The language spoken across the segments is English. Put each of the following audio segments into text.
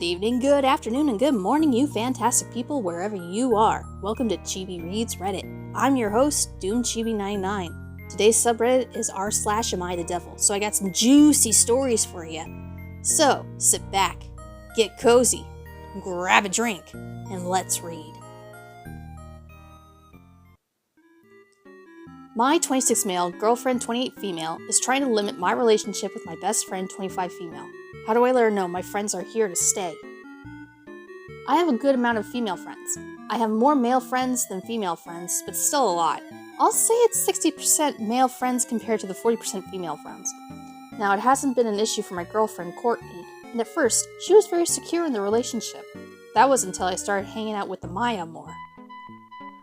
Good evening, good afternoon, and good morning, you fantastic people, wherever you are. Welcome to Chibi Reads Reddit. I'm your host, DoomChibi99. Today's subreddit is r/AmITheDEVIL, so I got some juicy stories for you. So, sit back, get cozy, grab a drink, and let's read. My 26 male, girlfriend 28 female, is trying to limit my relationship with my best friend 25 female. How do I let her know my friends are here to stay? I have a good amount of female friends. I have more male friends than female friends, but still a lot. I'll say it's 60% male friends compared to the 40% female friends. Now, it hasn't been an issue for my girlfriend Courtney, and at first, she was very secure in the relationship. That was until I started hanging out with Amaya more.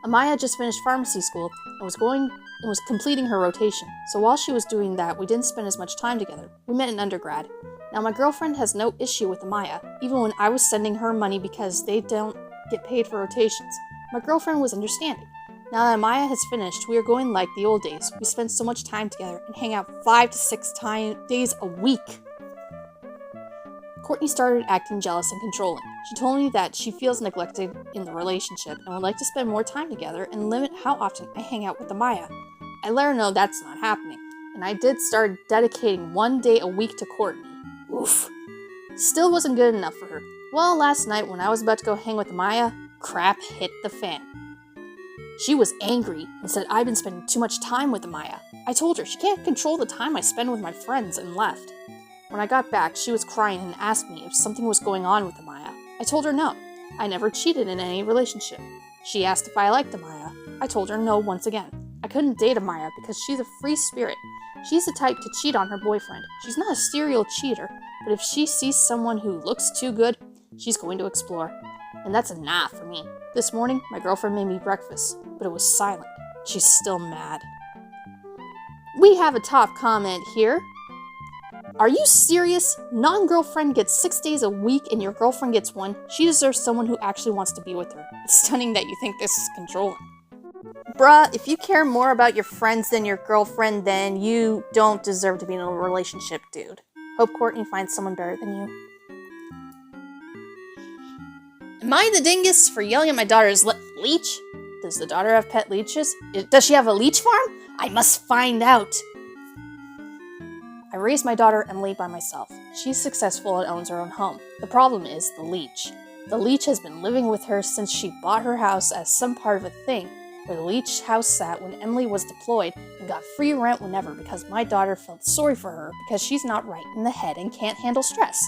Amaya just finished pharmacy school and was completing her rotation, so while she was doing that, we didn't spend as much time together. We met in undergrad. Now, my girlfriend has no issue with Amaya, even when I was sending her money because they don't get paid for rotations. My girlfriend was understanding. Now that Amaya has finished, we are going like the old days. We spend so much time together and hang out 5 to 6 days a week. Courtney started acting jealous and controlling. She told me that she feels neglected in the relationship and would like to spend more time together and limit how often I hang out with Amaya. I let her know that's not happening, and I did start dedicating 1 day a week to Courtney. Oof. Still wasn't good enough for her. Well, last night when I was about to go hang with Amaya, crap hit the fan. She was angry and said I've been spending too much time with Amaya. I told her she can't control the time I spend with my friends and left. When I got back, she was crying and asked me if something was going on with Amaya. I told her no. I never cheated in any relationship. She asked if I liked Amaya. I told her no once again. I couldn't date Amaya because she's a free spirit. She's the type to cheat on her boyfriend. She's not a serial cheater, but if she sees someone who looks too good, she's going to explore. And that's a nah for me. This morning, my girlfriend made me breakfast, but it was silent. She's still mad. We have a top comment here. Are you serious? Non-girlfriend gets 6 days a week and your girlfriend gets 1. She deserves someone who actually wants to be with her. It's stunning that you think this is controlling. Bruh, if you care more about your friends than your girlfriend, then you don't deserve to be in a relationship, dude. Hope Courtney finds someone better than you. Am I the dingus for yelling at my daughter's leech? Does the daughter have pet leeches? Does she have a leech farm? I must find out. I raised my daughter Emily by myself. She's successful and owns her own home. The problem is the leech. The leech has been living with her since she bought her house as some part of a thing, where the leech house sat when Emily was deployed and got free rent whenever because my daughter felt sorry for her because she's not right in the head and can't handle stress.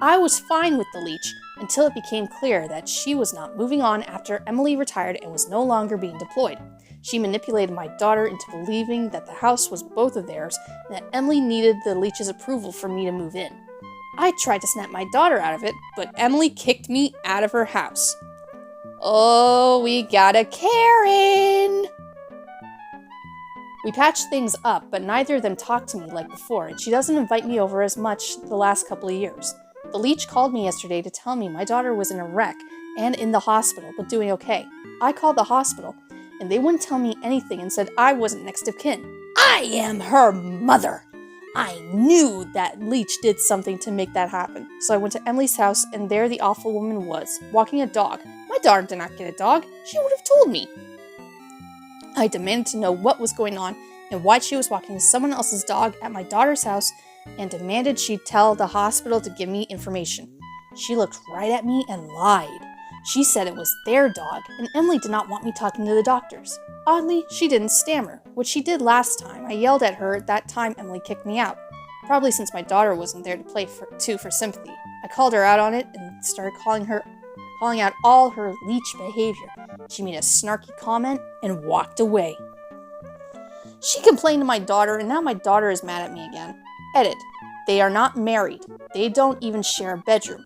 I was fine with the leech until it became clear that she was not moving on after Emily retired and was no longer being deployed. She manipulated my daughter into believing that the house was both of theirs and that Emily needed the leech's approval for me to move in. I tried to snap my daughter out of it, but Emily kicked me out of her house. Oh, we got a Karen! We patched things up, but neither of them talked to me like before, and she doesn't invite me over as much the last couple of years. The leech called me yesterday to tell me my daughter was in a wreck and in the hospital, but doing okay. I called the hospital, and they wouldn't tell me anything and said I wasn't next of kin. I am her mother! I knew that leech did something to make that happen, so I went to Emily's house, and there the awful woman was, walking a dog. My daughter did not get a dog. She would have told me. I demanded to know what was going on and why she was walking someone else's dog at my daughter's house and demanded she tell the hospital to give me information. She looked right at me and lied. She said it was their dog, and Emily did not want me talking to the doctors. Oddly, she didn't stammer, which she did last time. I yelled at her at that time Emily kicked me out, probably since my daughter wasn't there to play for sympathy. I called her out on it and started calling out all her leech behavior. She made a snarky comment and walked away. She complained to my daughter, and now my daughter is mad at me again. Edit. They are not married. They don't even share a bedroom.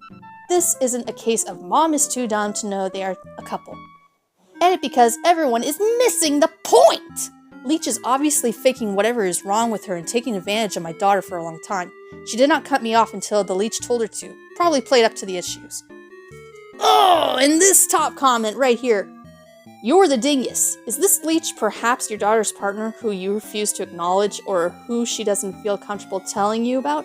This isn't a case of mom is too dumb to know they are a couple. Edit because everyone is missing the point! Leech is obviously faking whatever is wrong with her and taking advantage of my daughter for a long time. She did not cut me off until the leech told her to. Probably played up to the issues. Oh, and this top comment right here. You're the dingus. Is this leech perhaps your daughter's partner who you refuse to acknowledge or who she doesn't feel comfortable telling you about?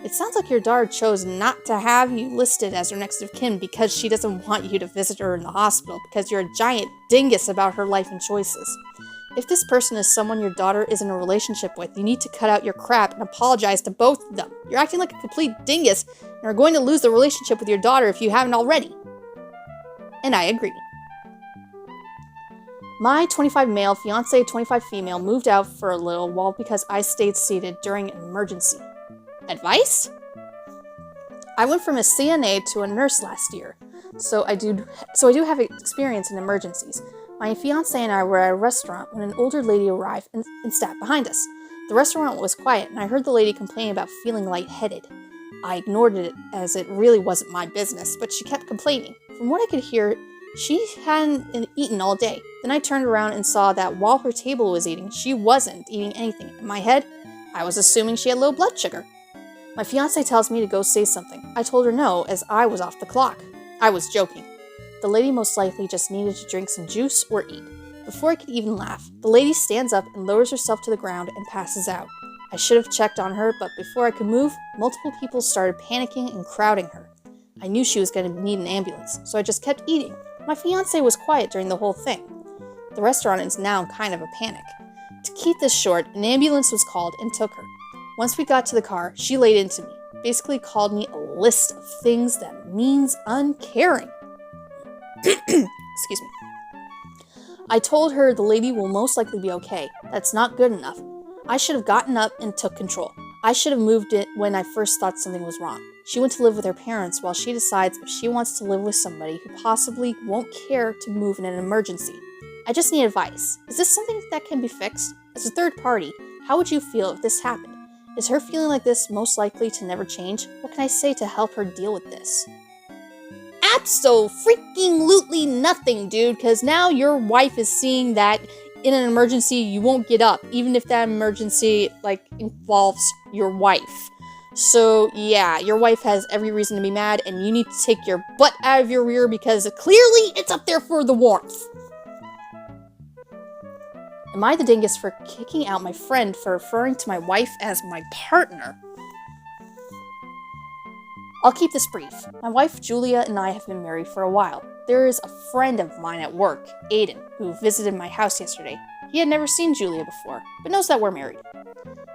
It sounds like your daughter chose not to have you listed as her next of kin because she doesn't want you to visit her in the hospital because you're a giant dingus about her life and choices. If this person is someone your daughter is in a relationship with, you need to cut out your crap and apologize to both of them. You're acting like a complete dingus and are going to lose the relationship with your daughter if you haven't already. And I agree. My 25 male, fiancé 25 female moved out for a little while because I stayed seated during an emergency. Advice? I went from a CNA to a nurse last year, so I do have experience in emergencies. My fiancé and I were at a restaurant when an older lady arrived and sat behind us. The restaurant was quiet, and I heard the lady complain about feeling lightheaded. I ignored it as it really wasn't my business, but she kept complaining. From what I could hear, she hadn't eaten all day. Then I turned around and saw that while her table was eating, she wasn't eating anything. In my head, I was assuming she had low blood sugar. My fiancé tells me to go say something. I told her no, as I was off the clock. I was joking. The lady most likely just needed to drink some juice or eat. Before I could even laugh, the lady stands up and lowers herself to the ground and passes out. I should have checked on her, but before I could move, multiple people started panicking and crowding her. I knew she was going to need an ambulance, so I just kept eating. My fiancé was quiet during the whole thing. The restaurant is now in kind of a panic. To keep this short, an ambulance was called and took her. Once we got to the car, she laid into me, basically called me a list of things that means uncaring. Excuse me. I told her the lady will most likely be okay. That's not good enough. I should have gotten up and took control. I should have moved it when I first thought something was wrong. She went to live with her parents while she decides if she wants to live with somebody who possibly won't care to move in an emergency. I just need advice. Is this something that can be fixed? As a third party, how would you feel if this happened? Is her feeling like this most likely to never change? What can I say to help her deal with this? Abso-freaking-lutely nothing, dude, because now your wife is seeing that in an emergency you won't get up, even if that emergency, involves your wife. So, yeah, your wife has every reason to be mad, and you need to take your butt out of your rear because clearly it's up there for the warmth. Am I the dingus for kicking out my friend for referring to my wife as my partner? I'll keep this brief. My wife, Julia, and I have been married for a while. There is a friend of mine at work, Aiden, who visited my house yesterday. He had never seen Julia before, but knows that we're married.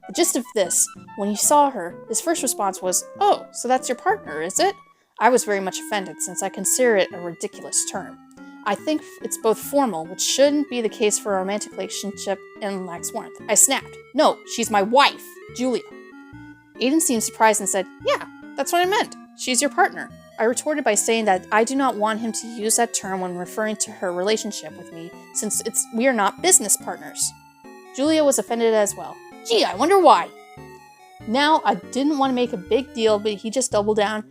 The gist of this, when he saw her, his first response was, "Oh, so that's your partner, is it?" I was very much offended since I consider it a ridiculous term. I think it's both formal, which shouldn't be the case for a romantic relationship, and lacks warmth. I snapped. "No, she's my wife, Julia." Aiden seemed surprised and said, "Yeah, that's what I meant. She's your partner." I retorted by saying that I do not want him to use that term when referring to her relationship with me, since we are not business partners. Julia was offended as well. Gee, I wonder why. Now, I didn't want to make a big deal, but he just doubled down.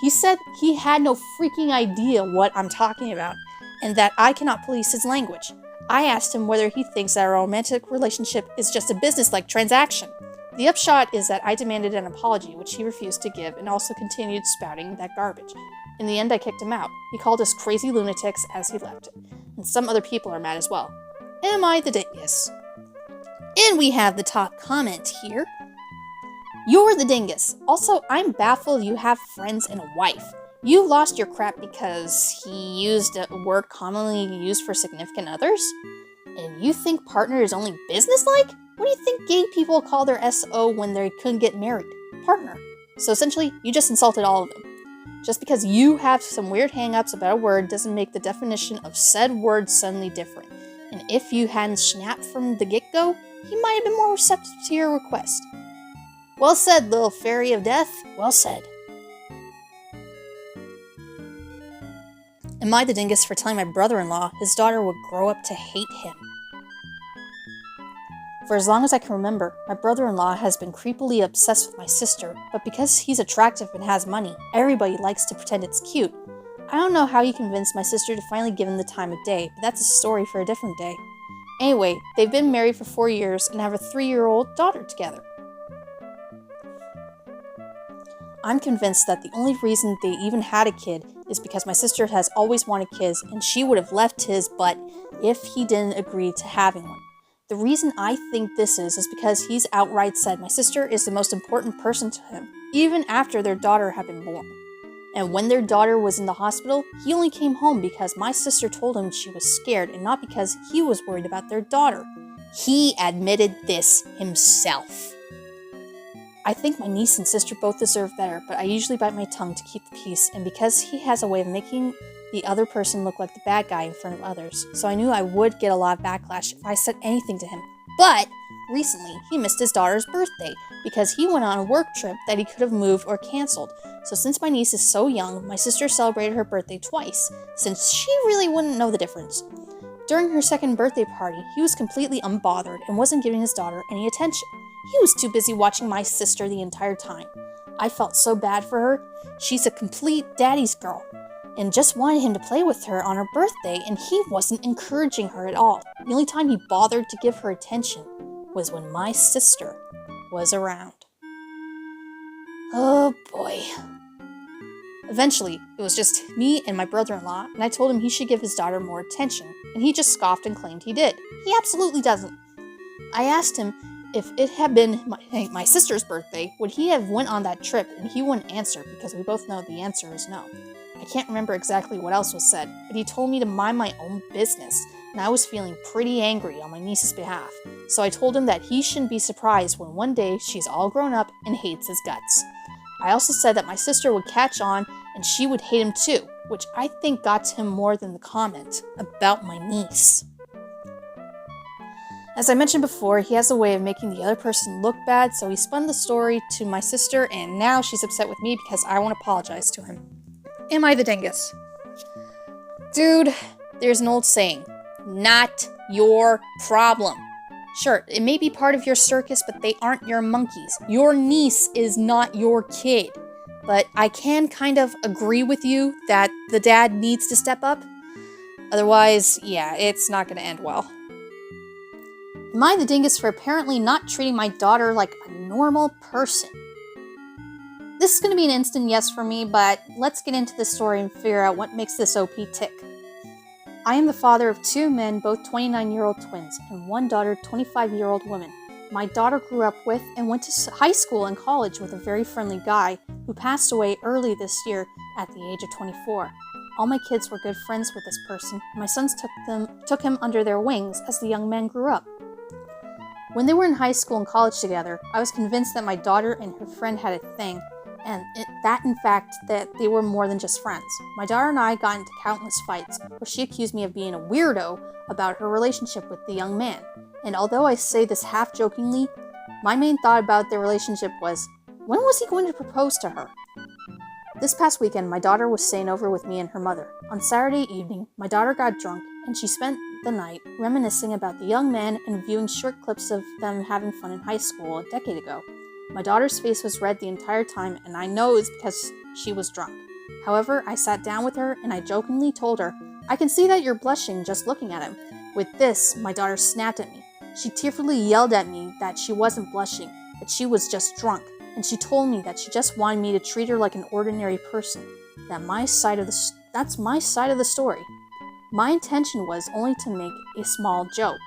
He said he had no freaking idea what I'm talking about, and that I cannot police his language. I asked him whether he thinks that our romantic relationship is just a business-like transaction. The upshot is that I demanded an apology, which he refused to give, and also continued spouting that garbage. In the end, I kicked him out. He called us crazy lunatics as he left, and some other people are mad as well. Am I the dingus? And we have the top comment here. You're the dingus. Also, I'm baffled you have friends and a wife. You lost your crap because he used a word commonly used for significant others? And you think partner is only business-like? What do you think gay people call their SO when they couldn't get married? Partner. So essentially, you just insulted all of them. Just because you have some weird hang-ups about a word doesn't make the definition of said word suddenly different. And if you hadn't snapped from the get-go, he might have been more receptive to your request. Well said, little fairy of death. Well said. Am I the dingus for telling my brother-in-law his daughter would grow up to hate him? For as long as I can remember, my brother-in-law has been creepily obsessed with my sister, but because he's attractive and has money, everybody likes to pretend it's cute. I don't know how he convinced my sister to finally give him the time of day, but that's a story for a different day. Anyway, they've been married for 4 years and have a 3-year-old daughter together. I'm convinced that the only reason they even had a kid is because my sister has always wanted kids and she would have left his butt if he didn't agree to having one. The reason I think this is because he's outright said my sister is the most important person to him, even after their daughter had been born. And when their daughter was in the hospital, he only came home because my sister told him she was scared and not because he was worried about their daughter. He admitted this himself. I think my niece and sister both deserve better, but I usually bite my tongue to keep the peace, and because he has a way of making the other person look like the bad guy in front of others, so I knew I would get a lot of backlash if I said anything to him. But recently, he missed his daughter's birthday because he went on a work trip that he could have moved or canceled. So since my niece is so young, my sister celebrated her birthday twice, since she really wouldn't know the difference. During her second birthday party, he was completely unbothered and wasn't giving his daughter any attention. He was too busy watching my sister the entire time. I felt so bad for her. She's a complete daddy's girl, and just wanted him to play with her on her birthday, and he wasn't encouraging her at all. The only time he bothered to give her attention was when my sister was around. Oh boy. Eventually, it was just me and my brother-in-law, and I told him he should give his daughter more attention, and he just scoffed and claimed he did. He absolutely doesn't. I asked him if it had been my sister's birthday, would he have went on that trip, and he wouldn't answer because we both know the answer is no. I can't remember exactly what else was said, but he told me to mind my own business, and I was feeling pretty angry on my niece's behalf. So I told him that he shouldn't be surprised when one day she's all grown up and hates his guts. I also said that my sister would catch on and she would hate him too, which I think got to him more than the comment about my niece. As I mentioned before, he has a way of making the other person look bad, so he spun the story to my sister, and now she's upset with me because I won't apologize to him. Am I the dingus? Dude, there's an old saying, not your problem. Sure, it may be part of your circus, but they aren't your monkeys. Your niece is not your kid. But I can kind of agree with you that the dad needs to step up. Otherwise, yeah, it's not going to end well. Am I the dingus for apparently not treating my daughter like a normal person? This is going to be an instant yes for me, but let's get into the story and figure out what makes this OP tick. I am the father of two men, both 29-year-old twins, and one daughter, 25-year-old woman. My daughter grew up with and went to high school and college with a very friendly guy who passed away early this year at the age of 24. All my kids were good friends with this person. My sons took him under their wings as the young men grew up. When they were in high school and college together, I was convinced that my daughter and her friend had a thing, and that they were more than just friends. My daughter and I got into countless fights, where she accused me of being a weirdo about her relationship with the young man. And although I say this half-jokingly, my main thought about their relationship was, when was he going to propose to her? This past weekend, my daughter was staying over with me and her mother. On Saturday evening, my daughter got drunk, and she spent the night reminiscing about the young man and viewing short clips of them having fun in high school a decade ago. My daughter's face was red the entire time, and I know it's because she was drunk. However, I sat down with her, and I jokingly told her, I can see that you're blushing just looking at him. With this, my daughter snapped at me. She tearfully yelled at me that she wasn't blushing, that she was just drunk, and she told me that she just wanted me to treat her like an ordinary person. That's my side of the story. My intention was only to make a small joke.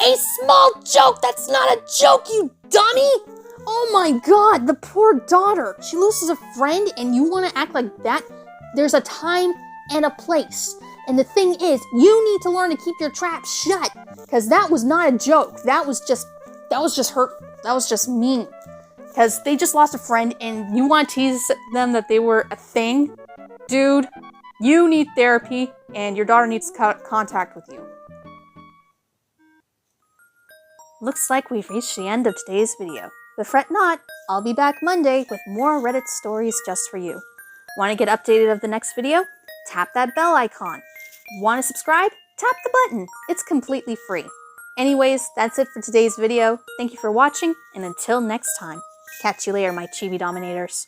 A small joke? That's not a joke, you dummy! Oh my god, the poor daughter. She loses a friend and you want to act like that? There's a time and a place. And the thing is, you need to learn to keep your trap shut. Because that was not a joke. That was just hurtful. That was just mean. Because they just lost a friend and you want to tease them that they were a thing? Dude, you need therapy and your daughter needs contact with you. Looks like we've reached the end of today's video. But fret not, I'll be back Monday with more Reddit stories just for you. Want to get updated of the next video? Tap that bell icon. Want to subscribe? Tap the button. It's completely free. Anyways, that's it for today's video. Thank you for watching, and until next time, catch you later, my Chibi Dominators.